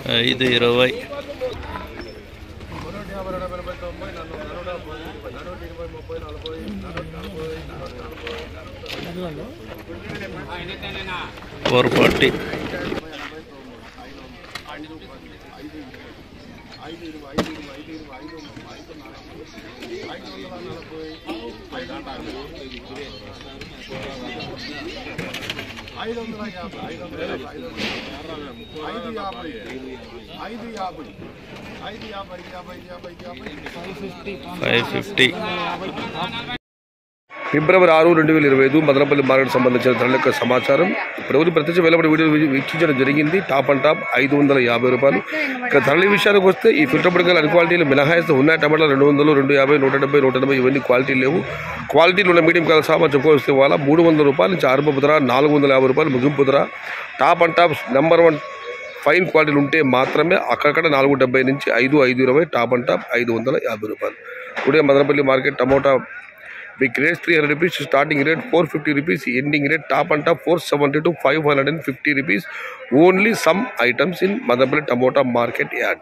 520 440 550 ఫిబ్రవరి 6, 2025 Madanapalle market సంబంధించిన ధరల యొక్క సమాచారం. ఇప్పుడు ప్రత్యక్ష వెలువడి వీడియో వీక్షించడం జరిగింది. టాప్ అండ్ టాప్ 550 రూపాయలు. ఇక ధరల విషయానికి వస్తే ఈ ఫిల్టర్ పొడికలు అన్ని క్వాలిటీలు మినహాయిస్తూ ఉన్నాయి. టమాటాలు 200, 250, 170, 180 ఇవన్నీ క్వాలిటీలు లేవు. క్వాలిటీలు ఉన్న మీడియం కాల సామాన్ చెప్పుకోవస్తే వాళ్ళ 300 రూపాయల నుంచి ఆరంభపు ధర, 450 రూపాయలు ముగింపు ధర. Top and top number 1 fine క్వాలిటీలు ఉంటే మాత్రమే అక్కడక్కడ 470 నుంచి 520 టాప్ అండ్ టాప్ 550 రూపాయలు. Today Madanapalle market tomato big rates 300 rupees, starting rate 450 rupees, ending rate top and top 470 to 550 rupees. Only some items in Madhapalli Tomato Market Yard.